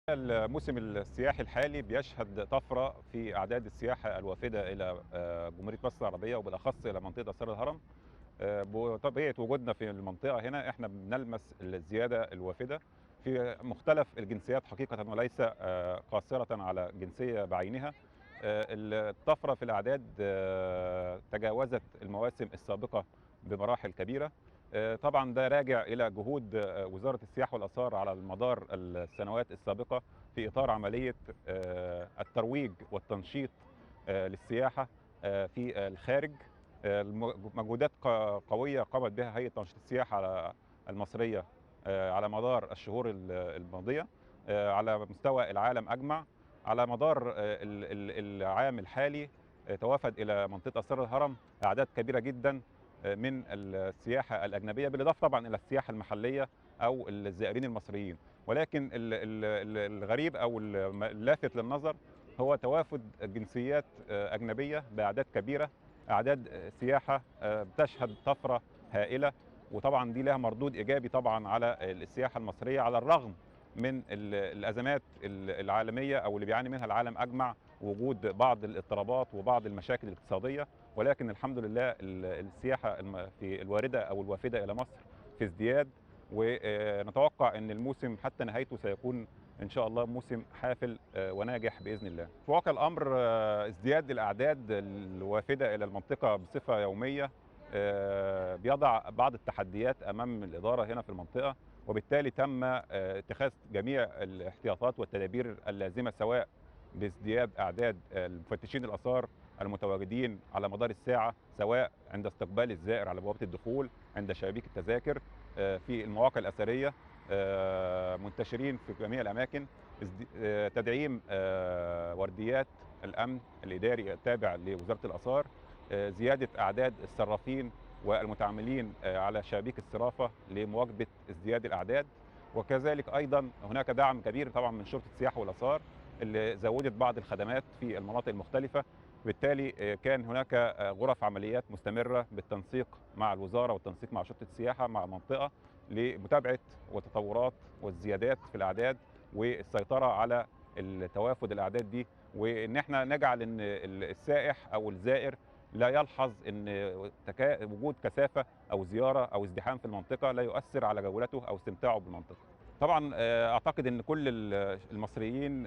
الموسم السياحي الحالي بيشهد طفرة في أعداد السياحة الوافدة إلى جمهورية مصر العربية وبالأخص إلى منطقة آثار الهرم. بطبيعة وجودنا في المنطقة هنا احنا بنلمس الزيادة الوافدة في مختلف الجنسيات حقيقة، وليس قاصرة على جنسية بعينها. الطفرة في الأعداد تجاوزت المواسم السابقة بمراحل كبيرة. طبعا ده راجع إلى جهود وزارة السياحة والآثار على مدار السنوات السابقة في إطار عملية الترويج والتنشيط للسياحة في الخارج. مجهودات قوية قامت بها هيئة تنشيط السياحة المصرية على مدار الشهور الماضية على مستوى العالم أجمع. على مدار العام الحالي توافد إلى منطقة آثار الهرم أعداد كبيرة جدا من السياحة الأجنبية، بالإضافة طبعا إلى السياحة المحلية أو الزائرين المصريين. ولكن الغريب أو اللافت للنظر هو توافد جنسيات أجنبية بأعداد كبيرة، أعداد سياحة بتشهد طفرة هائلة. وطبعا دي لها مردود إيجابي طبعا على السياحة المصرية، على الرغم من الأزمات العالمية أو اللي بيعاني منها العالم أجمع، وجود بعض الاضطرابات وبعض المشاكل الاقتصادية. ولكن الحمد لله السياحة في الواردة أو الوافدة إلى مصر في ازدياد، ونتوقع أن الموسم حتى نهايته سيكون إن شاء الله موسم حافل وناجح بإذن الله. في واقع الأمر ازدياد الأعداد الوافدة إلى المنطقة بصفة يومية بيضع بعض التحديات أمام الإدارة هنا في المنطقة، وبالتالي تم اتخاذ جميع الاحتياطات والتدابير اللازمة، سواء بازدياد أعداد المفتشين الآثار المتواجدين على مدار الساعة، سواء عند استقبال الزائر على بوابة الدخول، عند شبابيك التذاكر، في المواقع الأثرية، منتشرين في جميع الأماكن. تدعيم ورديات الأمن الإداري التابع لوزارة الآثار، زيادة أعداد الصرافين والمتعاملين على شبابيك الصرافة لمواكبة ازدياد الأعداد. وكذلك أيضا هناك دعم كبير طبعا من شرطة السياحة والآثار اللي زودت بعض الخدمات في المناطق المختلفة. بالتالي كان هناك غرف عمليات مستمرة بالتنسيق مع الوزارة والتنسيق مع شرطة السياحة مع المنطقة لمتابعة وتطورات والزيادات في الأعداد والسيطرة على التوافد الأعداد دي، وإن احنا نجعل إن السائح أو الزائر لا يلحظ ان وجود كثافه او زياره او ازدحام في المنطقه لا يؤثر على جولته او استمتاعه بالمنطقه. طبعا اعتقد ان كل المصريين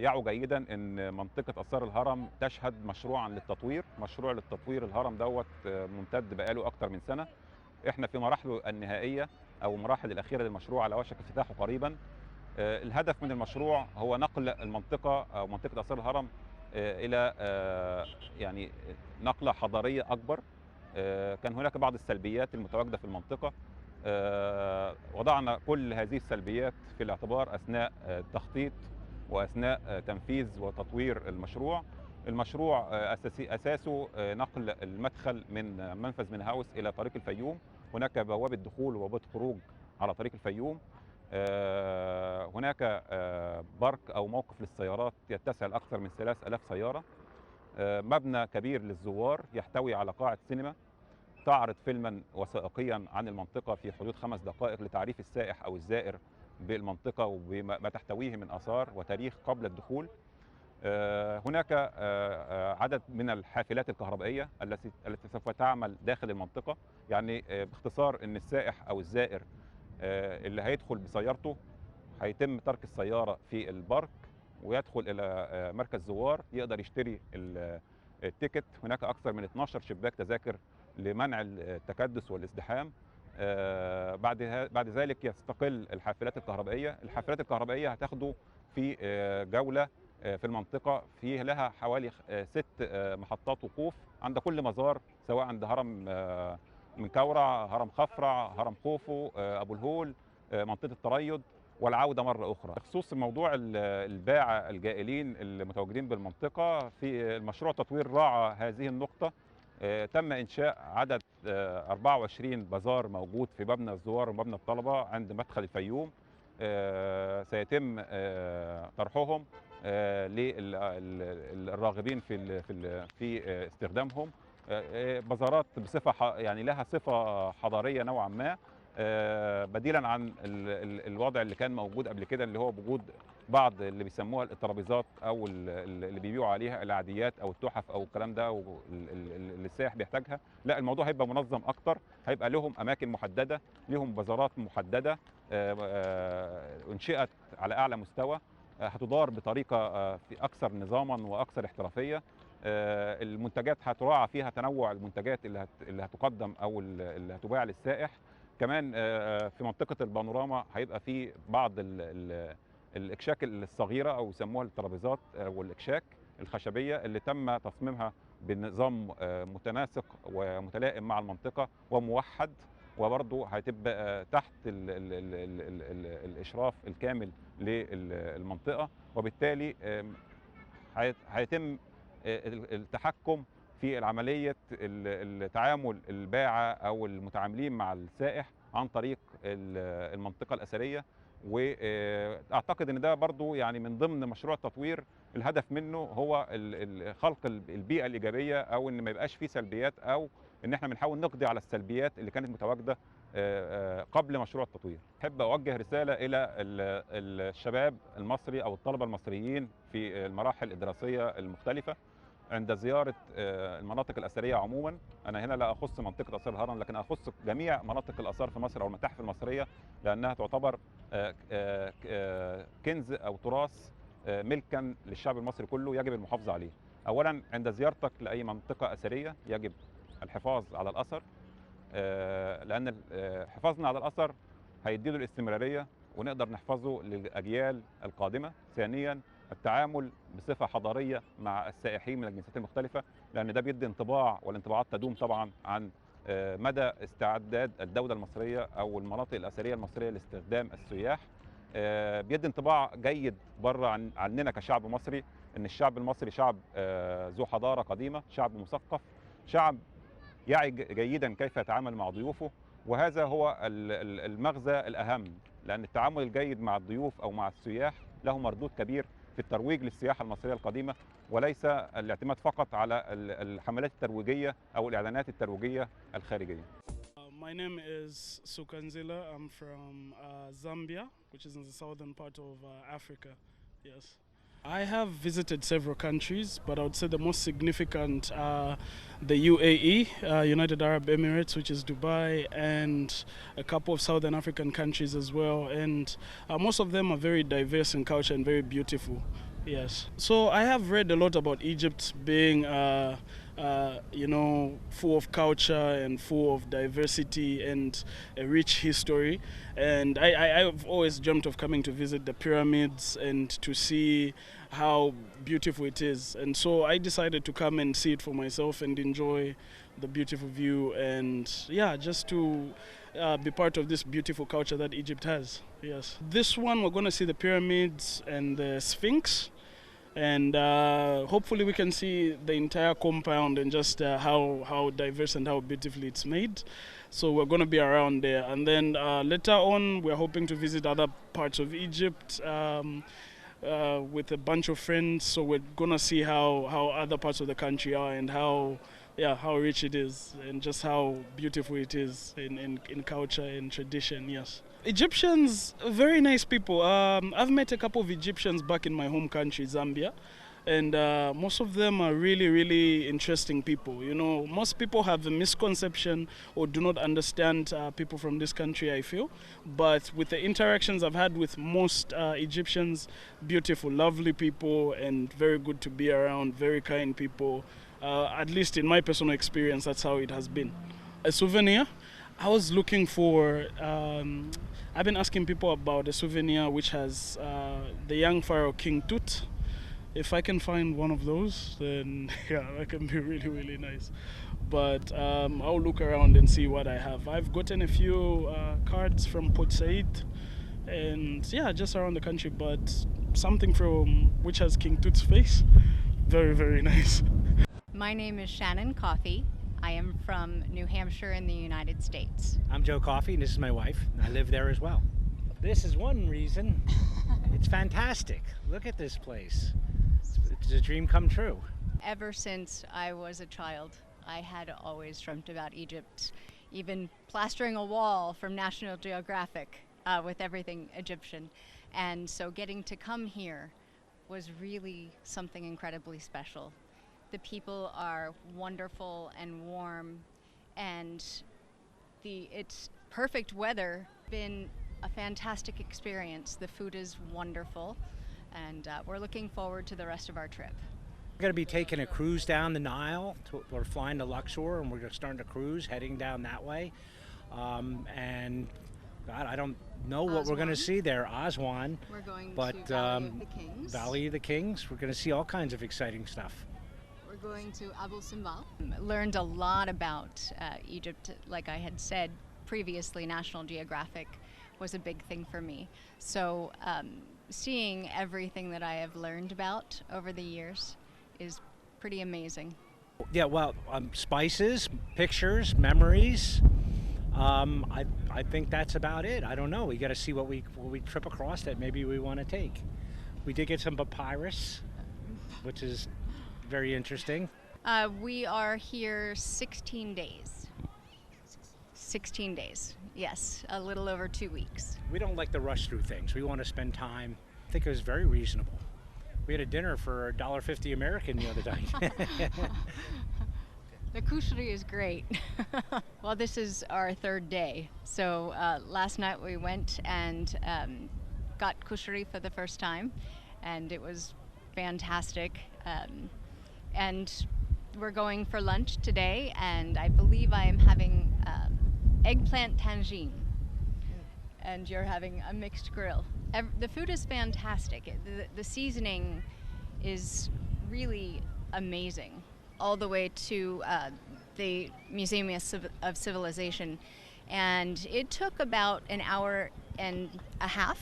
يعوا جيدا ان منطقه اثار الهرم تشهد مشروعا للتطوير. مشروع للتطوير الهرم دوت ممتد بقاله اكتر من سنه. احنا في مراحله النهائيه او المراحل الاخيره للمشروع على وشك افتتاحه قريبا. الهدف من المشروع هو نقل المنطقه او منطقه اثار الهرم الى يعني نقله حضاريه اكبر. كان هناك بعض السلبيات المتواجده في المنطقه، وضعنا كل هذه السلبيات في الاعتبار اثناء التخطيط واثناء تنفيذ وتطوير المشروع. المشروع اساسه نقل المدخل من منفذ من هاوس الى طريق الفيوم. هناك بوابه دخول وبوابه خروج على طريق الفيوم. هناك بارك او موقف للسيارات يتسع لاكثر من 3000 سياره. مبنى كبير للزوار يحتوي على قاعه سينما تعرض فيلما وثائقيا عن المنطقه في حدود 5 دقائق لتعريف السائح او الزائر بالمنطقه وبما تحتويه من اثار وتاريخ قبل الدخول. هناك عدد من الحافلات الكهربائيه التي سوف تعمل داخل المنطقه. يعني باختصار ان السائح او الزائر اللي هيدخل بسيارته هيتم ترك السيارة في البارك ويدخل إلى مركز زوار يقدر يشتري التيكت. هناك أكثر من 12 شباك تذاكر لمنع التكدس والازدحام. بعد ذلك يستقل الحافلات الكهربائية. الحافلات الكهربائية هتاخده في جولة في المنطقة فيه لها حوالي 6 محطات وقوف عند كل مزار، سواء عند هرم من كورع، هرم خفرع، هرم خوفو، أبو الهول، منطقة التريض، والعودة مرة أخرى. بخصوص موضوع الباعة الجائلين المتواجدين بالمنطقة، في المشروع تطوير راعى هذه النقطة. تم إنشاء عدد 24 بازار موجود في مبنى الزوار ومبنى الطلبة عند مدخل الفيوم. سيتم طرحهم للراغبين في استخدامهم. بازارات بصفة يعني لها صفة حضارية نوعا ما، بديلا عن الوضع اللي كان موجود قبل كده، اللي هو وجود بعض اللي بيسموها الترابيزات او اللي بيبيعوا عليها العاديات او التحف او الكلام ده اللي السائح بيحتاجها. لا، الموضوع هيبقى منظم اكتر، هيبقى لهم اماكن محدده، لهم بازارات محدده انشئت على اعلى مستوى، هتدار بطريقه في اكثر نظاما واكثر احترافيه. المنتجات هتراعى فيها تنوع المنتجات اللي هتقدم او اللي هتباع للسائح. كمان في منطقه البانوراما هيبقى في بعض الاكشاك الصغيره او يسموها الترابيزات والاكشاك الخشبيه اللي تم تصميمها بنظام متناسق ومتلائم مع المنطقه وموحد، وبرضه هتبقى تحت الاشراف الكامل للمنطقه، وبالتالي هيتم التحكم في عمليه التعامل البائع او المتعاملين مع السائح عن طريق المنطقه الاثريه. واعتقد ان ده برضو يعني من ضمن مشروع التطوير، الهدف منه هو خلق البيئه الايجابيه، او ان ما يبقاش فيه سلبيات، او ان احنا بنحاول نقضي على السلبيات اللي كانت متواجده قبل مشروع التطوير. احب اوجه رساله الى الشباب المصري او الطلبه المصريين في المراحل الدراسيه المختلفه عند زياره المناطق الاثريه عموما. انا هنا لا اخص منطقه اثار الهرم، لكن اخص جميع مناطق الاثار في مصر او المتاحف المصريه، لانها تعتبر كنز او تراث ملكا للشعب المصري كله، يجب المحافظه عليه. اولا عند زيارتك لاي منطقه اثريه يجب الحفاظ على الاثر، لان حفاظنا على الاثر هيديله الاستمراريه ونقدر نحفظه للاجيال القادمه. ثانيا التعامل بصفه حضاريه مع السائحين من الجنسيات المختلفه، لان ده بيدي انطباع، والانطباعات تدوم طبعا عن مدى استعداد الدوله المصريه او المناطق الاثريه المصريه لاستخدام السياح. بيدي انطباع جيد بره عننا كشعب مصري، ان الشعب المصري شعب ذو حضاره قديمه، شعب مثقف، شعب يعي جيدا كيف يتعامل مع ضيوفه. وهذا هو المغزى الاهم، لان التعامل الجيد مع الضيوف او مع السياح له مردود كبير في الترويج للسياحه المصريه القديمه، وليس الاعتماد فقط على الحملات الترويجيه او الاعلانات الترويجيه الخارجيه. My name is Sukanzila. I'm from Zambia, which is in the southern part of Africa. Yes. I have visited several countries, but I would say the most significant are the UAE, United Arab Emirates, which is Dubai, and a couple of southern African countries as well. And most of them are very diverse in culture and very beautiful. Yes. So I have read a lot about Egypt being full of culture and full of diversity and a rich history. And I've always dreamt of coming to visit the pyramids and to see how beautiful it is. And so I decided to come and see it for myself and enjoy the beautiful view and just to be part of this beautiful culture that Egypt has. Yes. This one we're going to see the pyramids and the Sphinx. And hopefully we can see the entire compound and just how diverse and how beautifully it's made. So we're going to be around there. And then later on, we're hoping to visit other parts of Egypt with a bunch of friends. So we're going to see how other parts of the country are and how rich it is and just how beautiful it is in culture and tradition, yes. Egyptians, very nice people. I've met a couple of Egyptians back in my home country, Zambia, and most of them are really, really interesting people. You know, most people have a misconception or do not understand people from this country, I feel. But with the interactions I've had with most Egyptians, beautiful, lovely people, and very good to be around, very kind people. At least in my personal experience, that's how it has been. A souvenir, I was looking for, I've been asking people about a souvenir which has the young pharaoh King Tut. If I can find one of those, then that can be really, really nice. But I'll look around and see what I have. I've gotten a few cards from Port Said and just around the country, but something from which has King Tut's face, very, very nice. My name is Shannon Coffey. I am from New Hampshire in the United States. I'm Joe Coffey, and this is my wife. I live there as well. This is one reason. It's fantastic. Look at this place. It's a dream come true. Ever since I was a child, I had always dreamt about Egypt. even plastering a wall from National Geographic with everything Egyptian. And so getting to come here was really something incredibly special. The people are wonderful and warm, and it's perfect weather. Been a fantastic experience. The food is wonderful, and we're looking forward to the rest of our trip. We're going to be taking a cruise down the Nile. We're flying to Luxor, and we're starting to cruise, heading down that way. And God, I don't know what we're going to see there. Aswan. We're going but, to Valley of the Kings. Valley of the Kings. We're going to see all kinds of exciting stuff. We're going to Abu Simbel. Learned a lot about Egypt. Like I had said previously, National Geographic was a big thing for me. So seeing everything that I have learned about over the years is pretty amazing. Yeah, well, spices, pictures, memories. I think that's about it. I don't know. We got to see what we trip across that maybe we want to take. We did get some papyrus, which is very interesting. We are here 16 days. 16 days, yes, a little over 2 weeks. We don't like to rush through things. We want to spend time. I think it was very reasonable. We had a dinner for $1.50 American the other night. The kushri is great. Well, this is our third day. So last night we went and got kushri for the first time, and it was fantastic. And we're going for lunch today, and I believe I am having eggplant tangine, and you're having a mixed grill. The food is fantastic. The seasoning is really amazing. All the way to the Museum of Civilization, and it took about an hour and a half,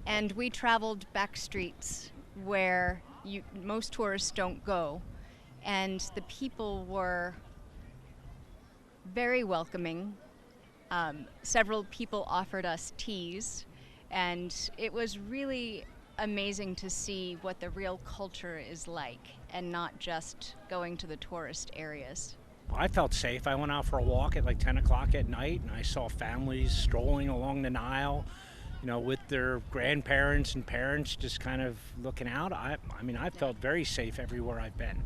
and we traveled back streets where most tourists don't go, and the people were very welcoming. Several people offered us teas, and it was really amazing to see what the real culture is like and not just going to the tourist areas. I felt safe. I went out for a walk at like 10 o'clock at night, and I saw families strolling along the Nile, you know, with their grandparents and parents just kind of looking out. I mean, I felt very safe everywhere I've been.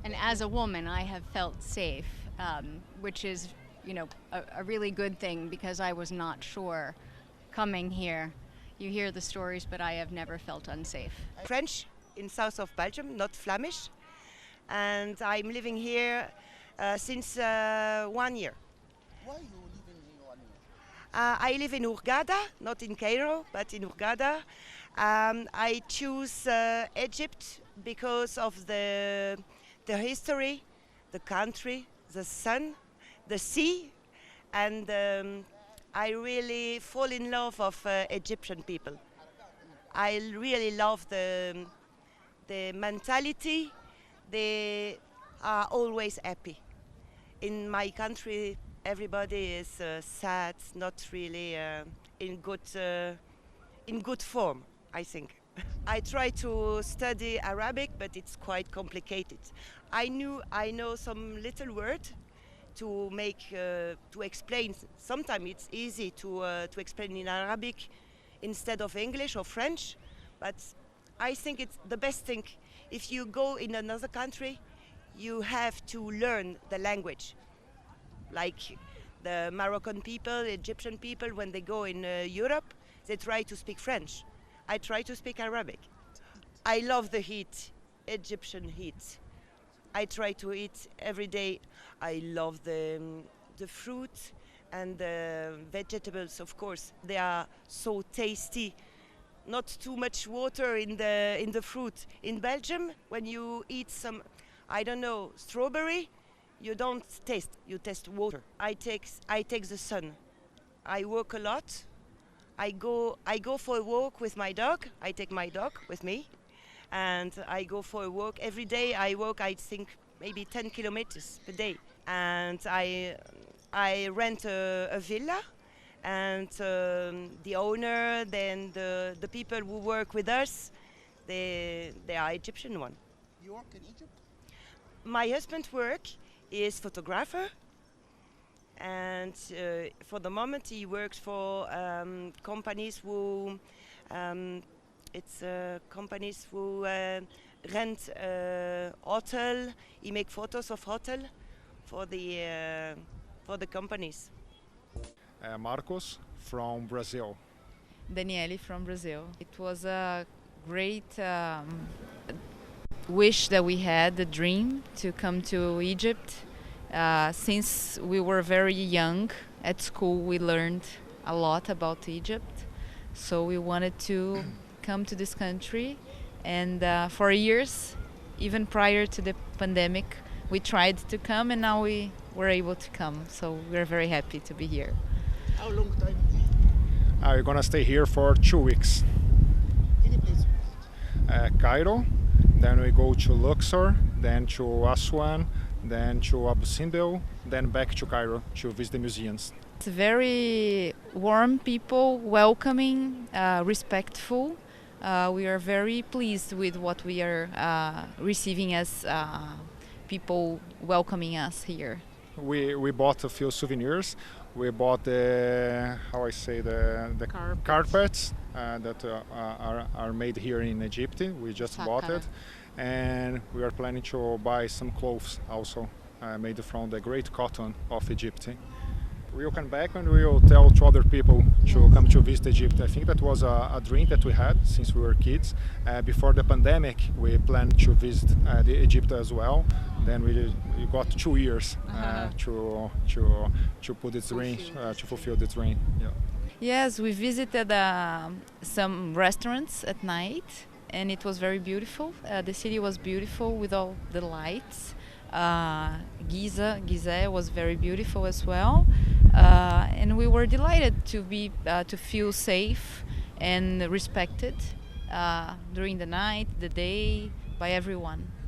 And as a woman, I have felt safe, which is, you know, a really good thing, because I was not sure coming here. You hear the stories, but I have never felt unsafe. French in south of Belgium, not Flemish, and I'm living here since 1 year. Why you live in 1 year? I live in Hurghada, not in Cairo, but in Hurghada. I choose Egypt because of the history, the country, the sun, the sea, and I really fall in love of Egyptian people. I really love the mentality. They are always happy. In my country, everybody is sad, not really in good form, I think. I try to study Arabic, but it's quite complicated. I know some little word to make to explain. Sometimes it's easy to explain in Arabic instead of English or French, but I think it's the best thing. If you go in another country, you have to learn the language. Like the Moroccan people, Egyptian people, when they go in Europe, they try to speak French. I try to speak Arabic. I love the heat, Egyptian heat. I try to eat every day. I love the fruit and the vegetables, of course. They are so tasty. Not too much water in the fruit. In Belgium, when you eat some, I don't know, strawberry, you don't taste. You taste water. I take the sun. I work a lot. I go for a walk with my dog. I take my dog with me, and I go for a walk every day. I walk, I think, maybe 10 kilometers per day, and I rent a villa, and the owner, then the people who work with us, they are Egyptian one. You work in Egypt? My husband work is photographer, And for the moment, he works for companies who companies who rent hotel. He make photos of hotel for the companies. Marcos from Brazil. Daniele from Brazil. It was a great wish that we had, the dream to come to Egypt. Since we were very young at school, we learned a lot about Egypt. So we wanted to come to this country. And for years, even prior to the pandemic, we tried to come, and now we were able to come. So we're very happy to be here. How long time? We're gonna stay here for 2 weeks. Any place? Cairo, then we go to Luxor, then to Aswan, then to Abu Simbel, then back to Cairo to visit the museums. It's very warm people, welcoming, respectful. We are very pleased with what we are receiving as people welcoming us here. We bought a few souvenirs. We bought the carpets that are made here in Egypt. We just bought it, and we are planning to buy some clothes also made from the great cotton of Egypt. We'll come back and we'll tell to other people to come to visit Egypt. I think that was a dream that we had since we were kids. Before the pandemic, we planned to visit the Egypt as well. Then we got 2 years to put this dream, to fulfill the dream. Yeah. Yes, we visited some restaurants at night, and it was very beautiful. The city was beautiful with all the lights. Giza was very beautiful as well. And we were delighted to feel safe and respected during the night, the day, by everyone.